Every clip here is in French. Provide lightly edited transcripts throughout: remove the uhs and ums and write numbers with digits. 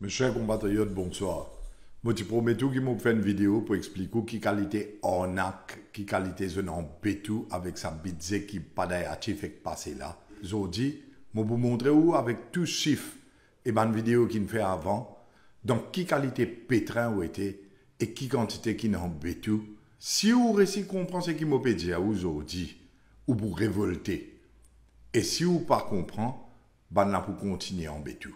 Mes chers compatriotes, bonsoir. Moi, je promets tout qu'ils m'ont fait une vidéo pour expliquer qui qualité arnaque, qui qualité je n'en tout avec sa budget qui pas d'ailleurs fait passer là. Aujourd'hui, je vais vous montrer où avec tout chiffre et une vidéo qu'il fait avant, donc qui qualité pétrin ou était et qui quantité qui n'en tout. Si vous réussissez à comprendre ce qui m'a dit aujourd'hui, ou vous révolter. Et si vous ne pas comprendre, ben là pour continuer en bétou.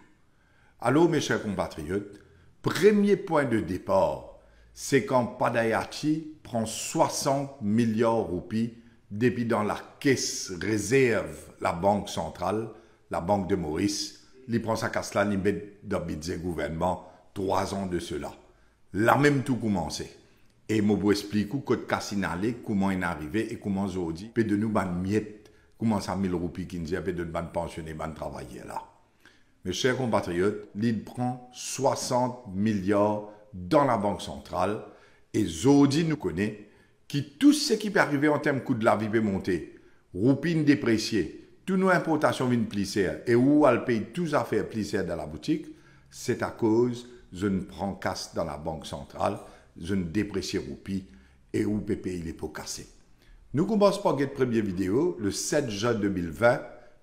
Alors, mes chers compatriotes, premier point de départ, c'est quand Padayachi prend 60 milliards de roupies depuis dans la caisse réserve, la banque centrale, la banque de Maurice, il prend sa casse là, il met dans le budget gouvernement 3 ans de cela. Là même tout commencé. Et je vous explique comment il est arrivé et comment aujourd'hui, puis de nous, miette, comment ça 1000 roupies qui nous dit, puis de nous pensionner, travailler là. Mes chers compatriotes, l'île prend 60 milliards dans la banque centrale et Zodi nous connaît qui tout ce qui peut arriver en termes de coût de la vie peut monter, roupine dépréciée, toutes nos importations viennent plisser et où elle paye tous affaires plisser dans la boutique, c'est à cause je ne prends casse dans la banque centrale, je ne déprécie roupie et où peut payer les pots cassés. Nous commençons par cette première vidéo le 7 juin 2020,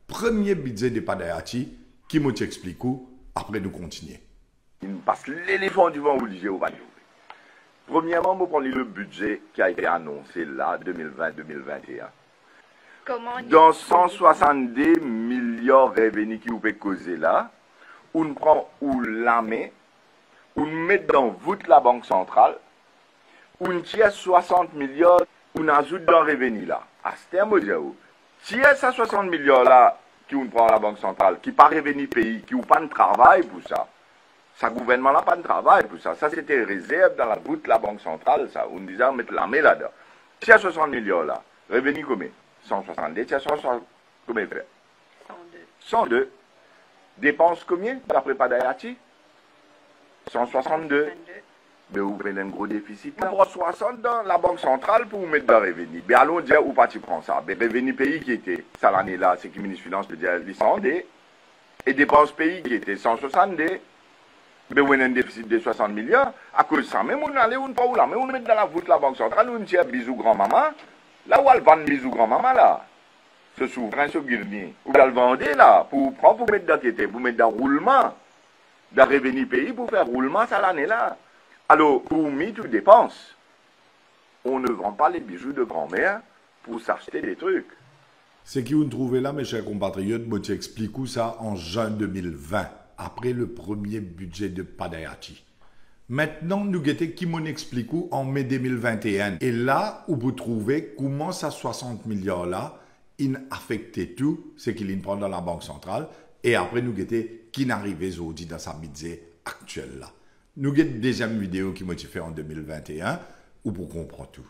premier budget de Padayachi, qui m'explique où, après nous continuer. Parce que l'éléphant du vent obligé au va. Premièrement, vous prenez le budget qui a été annoncé là, 2020-2021. Dans 170 milliards de revenus qui vous peut causer là, on prend ou l'armée, on met dans voûte la banque centrale, on tire 60 milliards, on ajoute dans revenu là. À ce terme, tire ça 60 milliards là, qui on prend la banque centrale, qui pas revenu pays, qui n'a pas de travail pour ça. Ça gouvernement n'a pas de travail pour ça. Ça c'était réserve dans la voûte de la banque centrale, ça. On disait on mettre l'armée là-dedans. Tiens 60 millions là, revenu combien 170, tiens 160, combien fait 102. 102. Dépenses combien d'après Padayachi 162. Mais vous prenez un gros déficit. On prend 60 dans la banque centrale pour vous mettre dans le revenu. Mais allons dire où pas tu prends ça. Mais revenu pays qui était, ça l'année là, c'est qui le ministre des Finances peut dire 100 et dépenses pays qui était 162. Mais on a un déficit de 60 milliards. À cause de ça, même on allait, on pas où là, mais on met dans la voûte la banque centrale, on tire bisous grand-maman. Là où elle vend bisous grand-maman là. Ce souverain, ce guillemets. Où elle vendait là, pour prendre, pour mettre dans côté, pour mettre dans roulement. Dans revenu pays, pour faire roulement ça l'année là. Alors, pour mis toutes dépenses, on ne vend pas les bijoux de grand-mère pour s'acheter des trucs. Ce qui vous trouvez là, mes chers compatriotes, je t'explique ça en juin 2020, après le premier budget de Padayachi. Maintenant, nous guettons qui m'en explique en mai 2021. Et là où vous trouvez comment ça 60 milliards là, il affectait tout ce qu'il prend dans la banque centrale. Et après, nous guettons qui n'arrivait aujourd'hui dans sa budget actuelle là. Nous avons une deuxième vidéo qui m'a fait en 2021 où pour comprendre tout.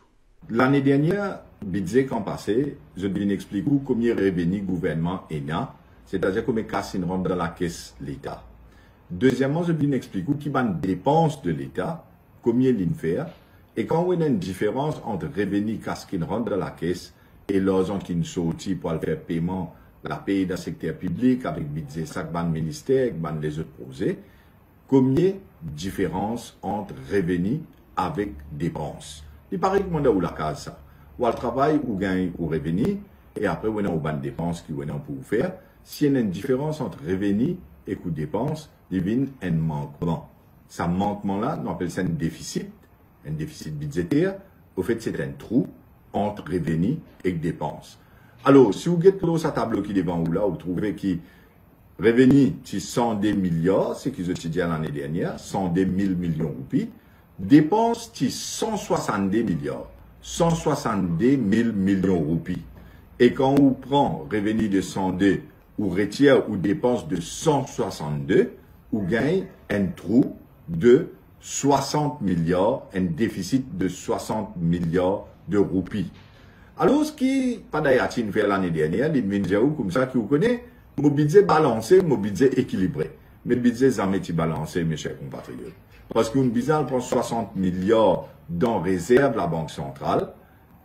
L'année dernière, budget qu'en passé, je viens expliquer combien de revenus gouvernement est là, c'est-à-dire combien de casse rentre dans la caisse l'État. Deuxièmement, je viens expliquer qui va dépenses de l'État, combien il fait, et quand on a une différence entre revenus casse qui rentre dans la caisse et l'argent qui nous sortit pour faire paiement, la paye dans le secteur public avec budget chaque ministère, les autres projets, combien de différence entre revenus avec dépenses. Il paraît que on a où la case ça. Ou le travail ou gagne ou revenu et après on a une dépense qui on a pour faire. S'il y a une différence entre revenu et coût de dépense, il y a un manquement. Ce manquement là, on appelle ça un déficit budgétaire. Au fait, c'est un trou entre revenu et dépenses. Alors, si vous regardez sa tableau qui est devant vous là, vous trouvez que revenu, c'est 102 milliards, c'est qu'ils ont étudié l'année dernière, 102 000 millions de roupies. Dépenses, c'est 162 milliards, 162 000 millions de roupies. Et quand on prend revenu de 102, ou retire ou dépense de 162, on gagne un trou de 60 milliards, un déficit de 60 milliards de roupies. Alors, ce qui, Padayachi fait l'année dernière, il vient dire comme ça, qui vous connaît, mon budget balancé, mon budget équilibré. Mais le budget jamais balancé, mes chers compatriotes. Parce qu'une bizarre prend 60 milliards dans réserve la banque centrale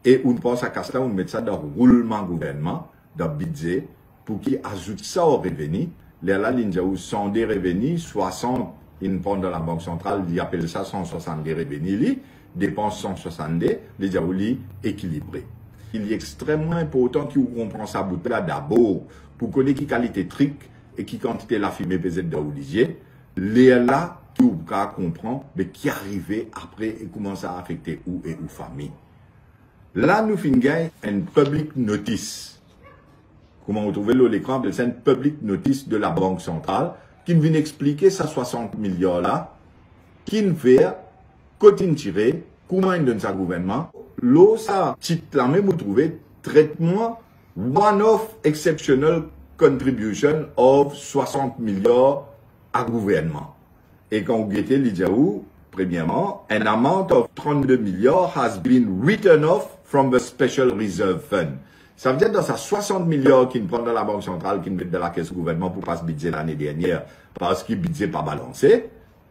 et on pense à Casla, on met ça dans roulement gouvernement, dans budget, pour qu'il ajoute ça au revenu. Là, il y a 100 des revenus, 60 il prend de la banque centrale, il appelle ça 160 revenus, dépense 160, les diabouli équilibré. Il est extrêmement important qu'on comprenne ça là d'abord pour connaître qui qualité trick et qui quantité la fumée pesée de l'olivier. Là, tout le monde comprend, mais qui arrivait après et comment ça a affecté où et où famille. Là, nous finissons une public notice. Comment vous trouvez l'écran? C'est une public notice de la Banque centrale qui vient expliquer ça 60 millions là, qui ne fait qu'au tirer, comment il donne sa gouvernement. L'eau, ça, titre là même, vous trouvez traitement one-off exceptional contribution of 60 millions à gouvernement. Et quand vous guettez l'Idjaou, premièrement, an amount of 32 millions has been written off from the Special Reserve Fund. Ça veut dire dans sa 60 millions qu'il prend dans la Banque centrale, qu'il met dans la caisse gouvernement pour pas se budget l'année dernière, parce qu'il budget pas balancé,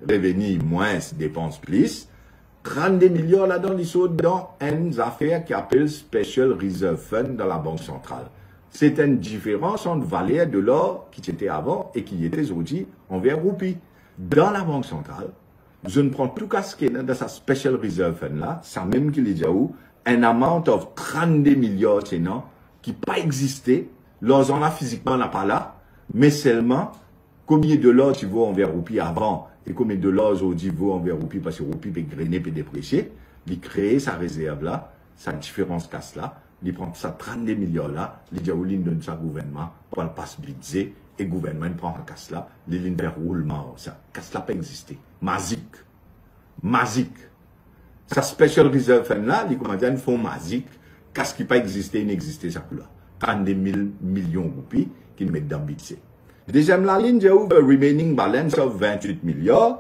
revenu moins, dépenses plus, 32 millions là-dedans, ils sont dans une affaire qui appelle Special Reserve Fund dans la Banque centrale. C'est une différence entre valeur de l'or qui était avant et qui était aujourd'hui envers roupie. Dans la Banque centrale, je ne prends tout ce qui est dans sa Special Reserve Fund là, ça même qu'il est déjà où, un amount of 32 millions, qui pas existé, l'argent là physiquement n'a pas là, mais seulement combien de l'or tu vaut envers roupie avant et combien de l'or aujourd'hui vaut envers roupie parce que roupie peut grainer, peut déprécier, il crée sa réserve là, sa différence casse là, il prend ça 32 millions là, il dit il donne ça au gouvernement pour le passe budget et le gouvernement prend un casse là, il donne vers roulement ça, casse là pas existé, magique, sa Special Reserve Fund là, il commande un fonds magique. Qu'est-ce qui pas existé, il n'existait ça là. 32 000 millions de roupies qu'ils mettent dans le budget. Deuxième la ligne, the remaining balance of 28 millions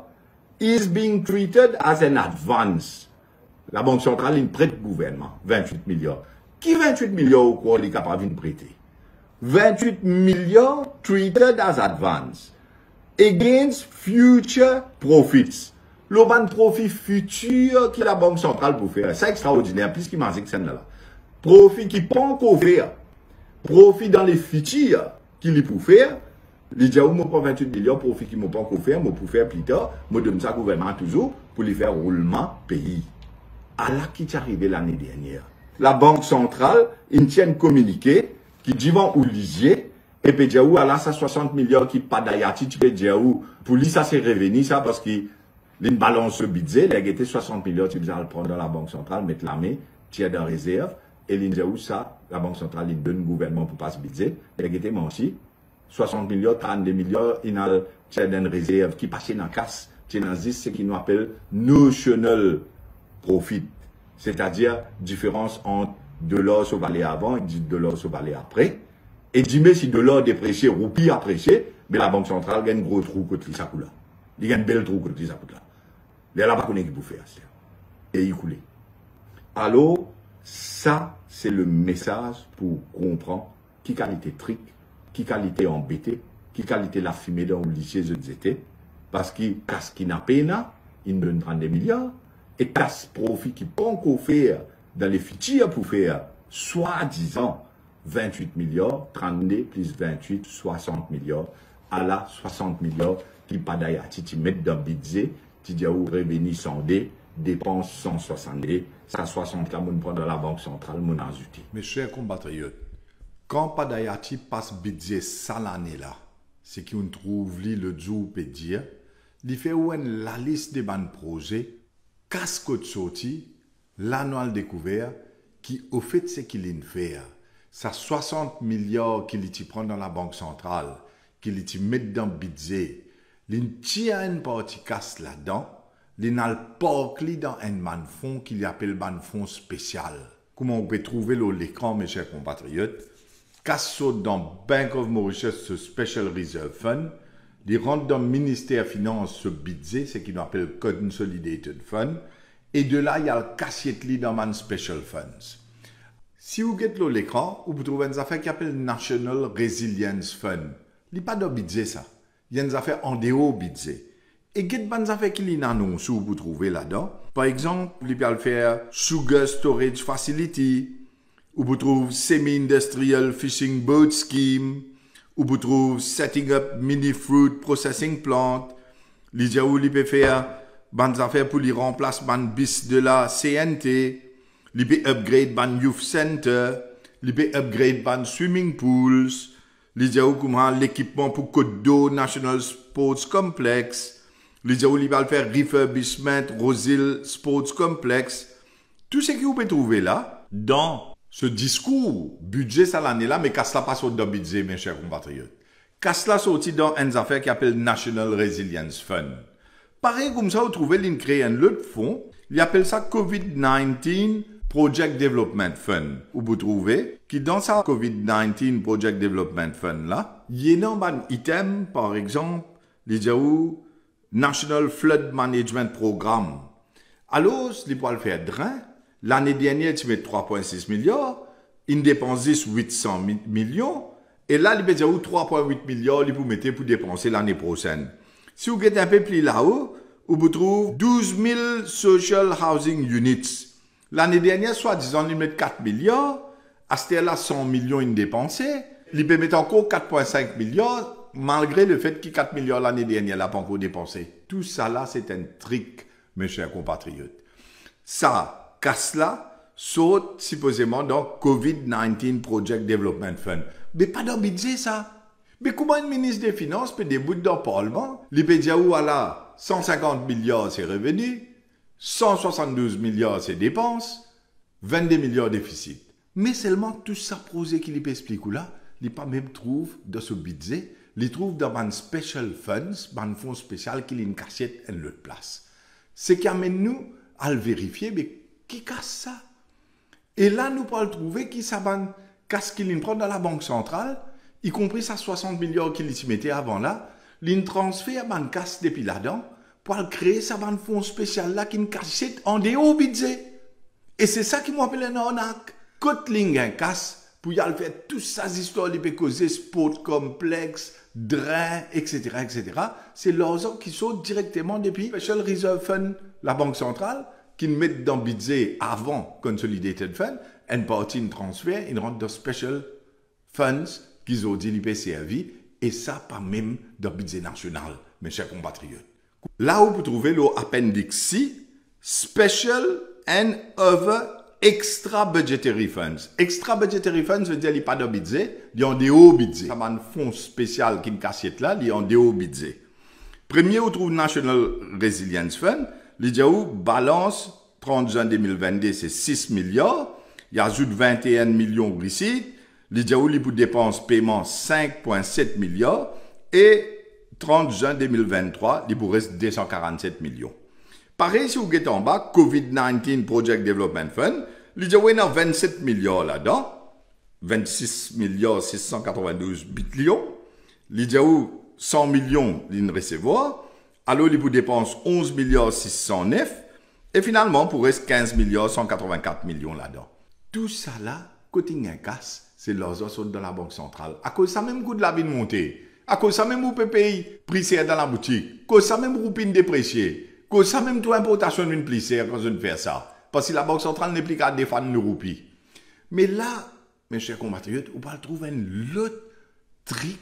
is being treated as an advance. La Banque centrale, il prête au gouvernement. 28 millions. Qui 28 millions au quoi il est capable de prêter? 28 millions treated as advance against future profits. Le ban profit futur que la Banque centrale peut faire. C'est extraordinaire, plus qu'il m'a dit que c'est là. Profit qui peut encore faire, profit dans les futurs qu'il peut faire, il dit, moi, prends 28 millions, profit qui ne peut encore faire, moi, pour faire plus tard, moi, donne ça au gouvernement toujours, pour lui faire roulement pays. À là qui est arrivé l'année dernière. La Banque centrale, il tient un communiqué, qui dit, vont ou lisier, et puis, dit, à là, ça 60 millions qui pas d'ayati, tu peux dire, pour lui, ça c'est revenu, ça, parce qu'il balance ce budget, il a été 60 millions, tu peux le prendre dans la Banque centrale, mettre la main, tirer dans la réserve, et l'India où ça, la Banque centrale, il donne le gouvernement pour passer budget. Il a été aussi 60 millions, 32 millions, il a une réserve qui passe dans la casse. C'est ce qu'on appelle notional profit. C'est-à-dire, différence entre de l'or sur valeur avant et de l'or sur valeur après. Et dis-moi si de l'or déprécié, roupie apprécié, mais la Banque centrale gagne un gros trou côté ça là. Il gagne un bel trou côté ça là. Il n'a pas connu qui peut faire. Et il coule. Alors, ça, c'est le message pour comprendre qui qualité trick, qui qualité embêté, qui qualité la fumée dans le lycée de ZT. Parce que, qu'est-ce qui n'a pas, il donne 32 milliards. Et qu'est-ce profit qui peut encore faire dans les futurs pour faire, soi-disant, 28 milliards, 32 plus 28, 60 milliards. À la 60 milliards qui pas d'ailleurs, tu mets dans le budget, tu dis où revenu 100D, dépenses 160, ça 60 là, mon prend dans la Banque centrale, mon ajouté. Mes chers compatriotes, quand Padayati passe budget ça l'année là, c'est qu'on trouve le jour peut dire, il fait où la liste des bons projets, casque de sortie, l'annual découvert, qui au fait c'est qu'il y fait. Ça 60 milliards qu'il y prend dans la Banque centrale, qu'il y met dans le budget, il tient une partie casse là-dedans, il a le porcli dans un fonds qu'il appelle un fonds spécial. Comment on peut trouver l'écran, mes chers compatriotes? Casse saute dans Bank of Mauritius, ce Special Reserve Fund, il rentre dans le ministère des Finances, ce budget, c'est qu'il appelle Consolidated Fund, et de là, il y a le cassiette dans un Special Funds. Si vous regardez l'écran, vous trouvez une affaire qui s'appelle National Resilience Fund. Il n'y a pas de budget, ça. Il y a une affaire en dehors budget. Et il y a des affaires qui sont annoncées, vous trouvez là-dedans. Par exemple, il peut faire Sugar Storage Facility, ou vous trouvez Semi-Industrial Fishing Boat Scheme, ou vous trouvez Setting Up Mini Fruit Processing Plant, li dit où li peut faire ban affaires pour li remplacer ban bis de la CNT, li peut upgrade ban youth center, li peut upgrade ban swimming pools, li dit où comment l'équipement pour Côte d'Eau National Sports Complex, li dit où li va faire refurbishment Rosil Sports Complex. Tout ce que vous pouvez trouver là dans ce discours budget ça l'année là, mais qu'à cela pas sorti dans budget mes chers compatriotes. Qu'à cela sorti dans une affaire qui s'appelle National Resilience Fund. Pareil comme ça, vous trouvez l'in créé un autre fonds, il appelle ça COVID-19 Project Development Fund. Où vous trouvez qui dans ça COVID-19 Project Development Fund là, il y a un item par exemple, il y a National Flood Management Program. Alors, il peut le faire drain. L'année dernière, tu mets 3,6 milliards, il dépense 800 millions, et là, il peut dire 3,8 milliards, il peut mettre pour dépenser l'année prochaine. Si vous êtes un peu plus là-haut, vous trouvez 12 000 social housing units. L'année dernière, soi-disant, il met 4 milliards, à ce là 100 millions il dépensé, il peut mettre encore 4,5 milliards, malgré le fait qu'il 4 milliards l'année dernière, il n'a pas encore dépensé. Tout ça là, c'est un trick, mes chers compatriotes. Ça, casse-là, saute supposément dans COVID-19 Project Development Fund. Mais pas dans le budget, ça. Mais comment un ministre des Finances peut débouter dans le Parlement? Il peut dire, voilà, 150 milliards c'est revenu, 172 milliards c'est dépenses, 22 milliards déficit. Mais seulement tout ça prosé qu'il peut expliquer là, il pas même trouve dans ce budget, il trouve dans un special funds, un fonds spécial qu'il a une cachette à l'autre place. Ce qui amène nous à le vérifier, mais qui casse ça? Et là, nous pouvons trouver qui ça casse qu'il prend dans la banque centrale, y compris ça 60 milliards qu'il y mettait avant là, il transfère ban casse depuis là-dedans pour créer ça ban fonds spécial là qui une cachette en dehors budget. Et c'est ça qui m'appelle un arnaque. Côte ligne un casse pour y aller faire toutes ces histoires qui peuvent causer sport complexe, drain, etc., etc. C'est l'argent qui saute directement depuis Special Reserve Fund, la banque centrale, qui mettent dans le budget avant Consolidated Fund, une partie de transfert, ils rentrent dans Special Funds qu'ils ont dit l'IPCRV, et ça pas même dans le budget national, mes chers compatriotes. Là où vous trouvez l'appendix C, Special and Other Extra Budgetary Funds. Extra Budgetary Funds veut dire qu'il n'y a pas de budget, il y a des hauts budgets. Ça va un fonds spécial qui est une cassette là, il y a des hauts budgets. Premier, on trouve National Resilience Fund. L'idéal balance 30 juin 2022, c'est 6 milliards. Il ajoute 21 millions ici. L'idéal, il pour dépenses paiement 5,7 milliards. Et 30 juin 2023, il pour reste 247 millions. Pareil, si vous êtes en bas, COVID-19 Project Development Fund, l'idéal, il y a 27 milliards là-dedans. 26 milliards 692 millions. L'idéal, 100 millions, il recevoir. Alors, il vous dépense 11 milliards 609 et finalement, pour reste 15 milliards 184 millions là-dedans. Tout ça là, côté un casse, c'est l'argent saute dans la banque centrale. À cause de ça même coût de la vie de monter. À cause de ça même vous pouvez payer prix dans la boutique. À cause de ça même roupine dépréciée. À cause de ça même tout importation d'une plissère quand je ne fais ça. Parce que la banque centrale n'est plus qu'à défendre le roupie. Mais là, mes chers compatriotes, on va trouver un autre trick.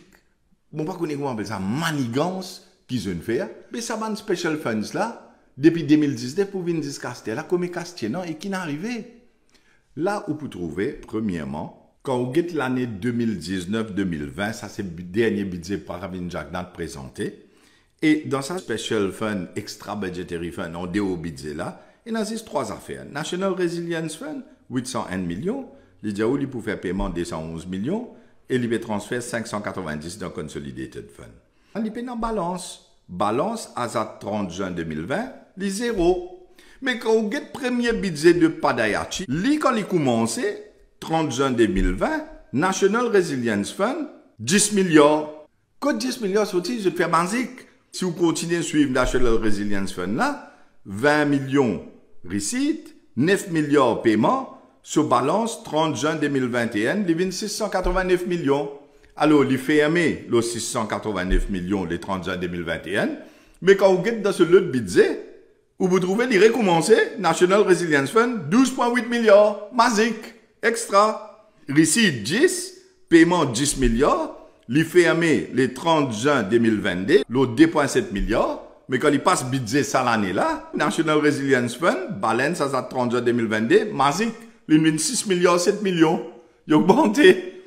Bon, pas connaître comment on appelle ça, manigance. Qu'ils ont fait, mais ça va special funds là, depuis 2019 pour venir jusqu'à là, comme Castien, et qui n'est arrivé. Là où vous trouvez, premièrement, quand vous êtes l'année 2019-2020, ça c'est le dernier budget par Ravin Jagdan présenté, et dans sa special fund, extra budgetary fund, on dit au budget là, il y a trois affaires. National Resilience Fund, 801 millions, l'idéal il pour faire paiement 211 millions, et il transfert 590 dans Consolidated Fund. On est en balance. Balance à 30 juin 2020, les zéro. Mais quand on get premier budget de Padayachi, quand il commence, 30 juin 2020, National Resilience Fund, 10 milliards. Quand 10 milliards sortis, je fais basique. Si vous continuez à suivre National Resilience Fund là, 20 millions recettes, 9 milliards paiements, sur balance 30 juin 2021, il y 689 millions. Alors, il fait aimer les 689 millions les 30 juin 2021. Mais quand vous êtes dans ce lot de budget, vous trouvez les recommencer, National Resilience Fund, 12,8 milliards, magique, extra. Receipt 10, paiement 10 milliards, il fait aimer les 30 juin 2022, l'autre 2,7 milliards, mais quand il passe budget ça l'année là, National Resilience Fund, balance à 30 juin 2022, Mazik, il vient 6 millions, 7 millions. Il a augmenté.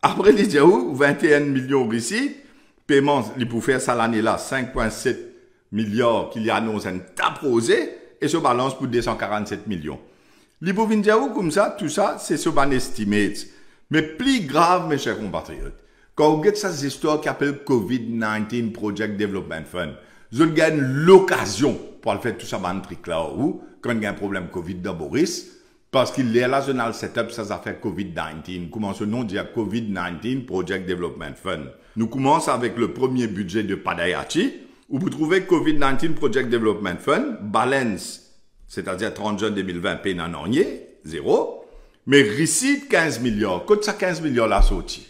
Après, il dit, 21 millions ici, paiement, il peut faire ça l'année là, 5,7 milliards qu'il y a annoncé un taposé, et se balance pour 247 millions. Il peut venir dire, comme ça, tout ça, c'est ce ban estimate. Mais plus grave, mes chers compatriotes, quand vous avez cette histoire qui s'appelle COVID-19 Project Development Fund, vous avez l'occasion pour faire tout ça dans truc là, ou quand il y a un problème COVID dans Boris, parce qu'il est là, dans le setup, ça fait COVID-19. Comment ce nom dit COVID-19 Project Development Fund. Nous commençons avec le premier budget de Padayachi, où vous trouvez COVID-19 Project Development Fund, balance, c'est-à-dire 30 juin 2020, peine en ornier, 0, mais receipt 15 milliards. Quand ça 15 milliards là sorti,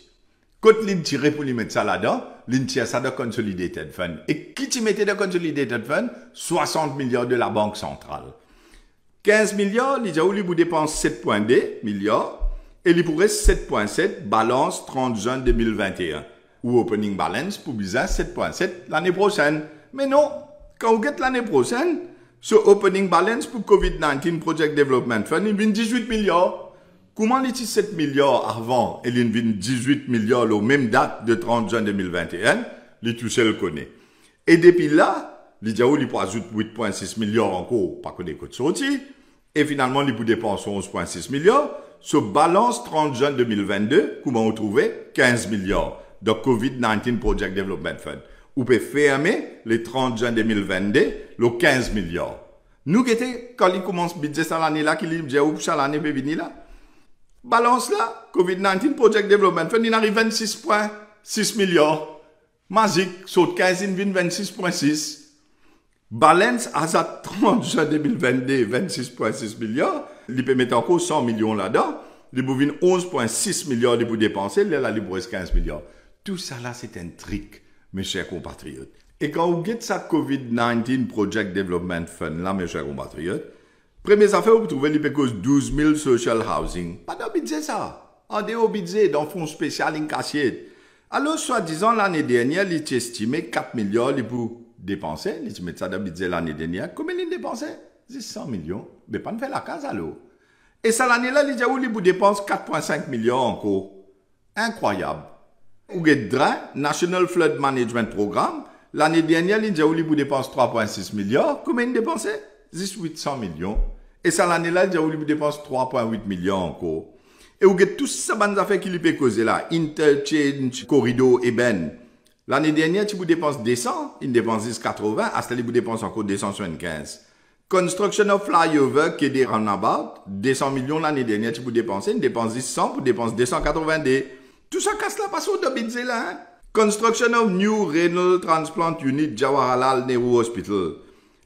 quand l'in tiré pour lui mettre ça là-dedans, l'in tire ça de Consolidated Fund. Et qui t'y mettait de Consolidated Fund? 60 milliards de la Banque centrale. 15 milliards, il dit où vous dépense 7,2 milliards, et il pourrait 7,7 balance 30 juin 2021. Ou opening balance pour bizarre 7,7 l'année prochaine. Mais non, quand vous êtes l'année prochaine, ce opening balance pour COVID-19 Project Development Fund, il vient 18 milliards. Comment il 7 milliards avant et il vient 18 milliards la même date de 30 juin 2021, il tout seul connaît. Et depuis là, il dit il peut ajouter 8,6 milliards encore, pas que des coûts sortis, et finalement il peut dépenser 11,6 milliards, ce balance 30 juin 2022, comment on trouvait 15 milliards de COVID-19 Project Development Fund. Ou peut fermer les 30 juin 2022, le 15 milliards. Nous, quand il commence le budget ça l'année là, qu'il dit où ça l'année peut venir là, balance là, COVID-19 Project Development Fund, il arrive 26,6 milliards. Magique, saute 15, il vient 26,6. Balance à 30 juin 2022, 26,6 milliards. Il peut mettre encore 100 millions là-dedans. Il peut venir 11,6 milliards pour dépenser. Là, il reste 15 milliards. Tout ça là, c'est un trick, mes chers compatriotes. Et quand vous avez ça COVID-19 Project Development Fund, là, mes chers compatriotes, première affaire, vous trouvez les cause 12 000 social housing. Pas de budget ça. En dehors budget, dans le fonds spécial, une cachette. Alors, soi-disant, l'année dernière, il est estimé 4 milliards pour dépenser. Il met ça dans le budget l'année dernière. Combien il dépensé? 100 millions. Mais pas de faire la case alors. Et ça, l'année-là, il dit où il dépense 4,5 milliards encore. Incroyable. Ou DRA, National Flood Management Programme, l'année dernière, il dit où il dépense 3,6 milliards. Combien il dépensait? 800 millions. Et ça, l'année-là, il dit où il dépense 3,8 milliards encore. Et vous avez tout ça, bonnes affaires qui peut causer là. Interchange, corridor, Eben. L'année dernière, tu vous dépenses 200, il dépense 10,80, à ce moment vous dépenses encore 275. Construction of flyover, qui est des roundabout, 200 millions l'année dernière, tu vous dépensez, il dépense 100, vous dépensez 282. Tout ça casse la passe au budget là, hein? Construction of new renal transplant unit, Jawaharlal Nehru Hospital.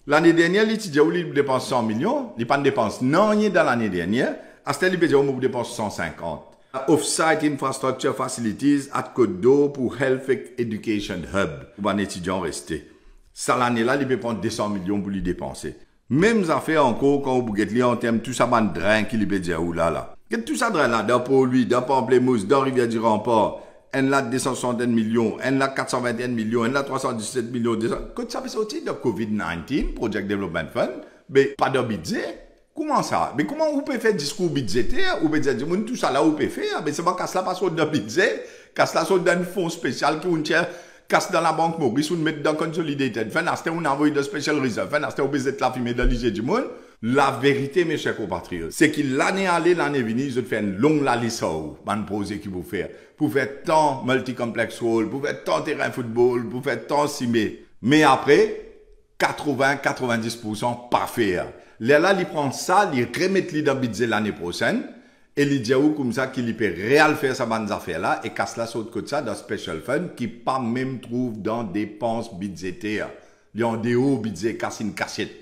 L'année dernière, il dépense 100 millions, il pas de dépense non, il dans l'année dernière. À ce moment vous dépensez 150. Off-site infrastructure facilities at Côte d'Or pour Health Education Hub. Pour un étudiant resté. Ça, l'année-là, il peut prendre 200 millions pour lui dépenser. Même affaire encore quand vous regardez en termes tout ça, ban drain qui peut dire où là. Tout ça drain là, dans Port-Louis, dans Pamplemousse, dans Rivière-du-Remport, un là 260 millions, un là 421 millions, un là 317 millions. Quand ça peut sortir de COVID-19, Project Development Fund, mais pas de budget. Comment ça? Mais comment vous pouvez faire discours budgétaire? Vous pouvez dire, tout ça là, vous pouvez faire. Mais c'est pas casse là pas sur le budget, casse là sur un fonds spécial qui vous tient, casse dans la banque Maurice, ou mettre dans Consolidated Fund, à ce on envoie de Special Reserve Fund, à ce on peut être la fumée dans l'IG du monde. La vérité, mes chers compatriotes, c'est que l'année allée, l'année venue, ils ont fait une longue la liste, ban projet qui vous faire. Pour faire tant multi-complex hall, pour faire tant terrain football, pour faire tant cimé. Mais après, 80-90% pas faire. Là, il prend ça, il remet dans le budget l'année prochaine, et il dit comme ça qu'il peut réellement faire sa bonne affaire là, et casse là sur côté ça dans Special Fund, qui pas même trouve dans dépenses budgétaires. Il y a un déo budget, casse une cachette.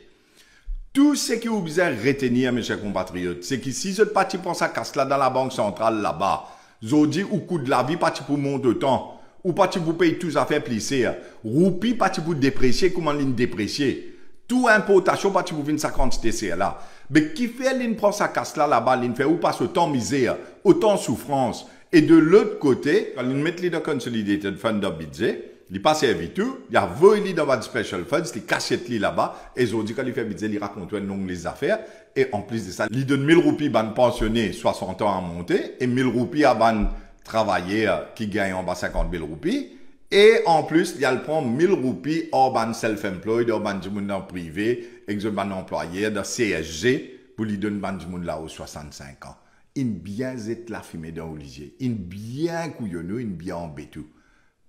Tout ce que vous besoin retenir, mes chers compatriotes, c'est que si vous êtes parti pour ça casse là dans la banque centrale là-bas, vous dit au coût de la vie, parti pour monter de temps, ou parti pour payer tous affaires plissées, roupi parti pour déprécier, comment l'une déprécier. Tout importation, pas tu vous sa quantité, c'est là. Mais qui fait l'une prend sa casse là-bas, l'une fait ou passe autant misère, autant souffrance. Et de l'autre côté, quand l'une met les de Consolidated Fund de budget, Il pas servi tout, il a volé dans votre special funds, il cachette là-bas, et ils ont dit quand il fait budget, il raconte non les affaires, et en plus de ça, il donne 1000 roupies à ban pensionné 60 ans à monter, et 1000 roupies à ban travailleur qui gagne en bas 50 000 roupies, et en plus, il prend 1000 roupies en ban self-employed, en ban du monde privé, et que ban employé dans CSG, pour lui donner ban du monde là aux 65 ans. Il bien zette la fumée dans Olivier, il bien couillonnou, il bien embêtou.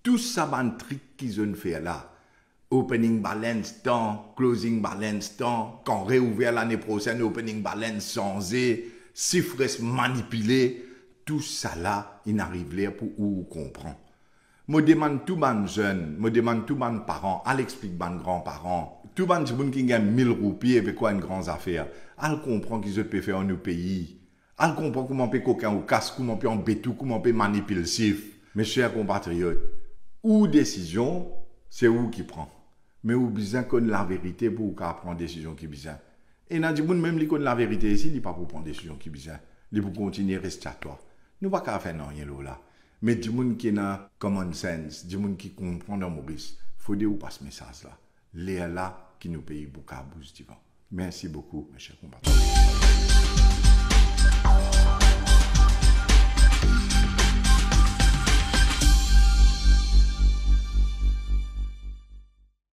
Tout ça, ban trick qu'ils ont fait là, opening balance temps, closing balance temps, quand réouvert l'année prochaine, opening balance changé, chiffres manipulés, tout ça là, il n'arrive là pour ou comprendre. Je demande tout ban jeune, je demande tout ban parents, elle explique ban grands-parents, tout ban gens qui gagne 1000 roupies avec quoi une grande affaire, elle comprend qu'ils peuvent faire en nos pays, elle comprend comment on peut coquin ou casse, comment on peut embêter, comment on peut manipuler le chiffre. Mes chers compatriotes, ou décision, c'est où qui prend. Mais ou besoin qu'on la vérité pour prendre décision qui besoin. Et dans du monde même li connaît la vérité ici, il n'est pas pour prendre décision qui besoin. Il pour continuer à rester à toi. Nous pas qu'à faire non rien là. Mais du monde qui a common sense, du monde qui comprend dans Maurice, faut dire où passe ce message là. Les là qui nous payent pour qu'à bouger. Merci beaucoup mes chers compatriotes.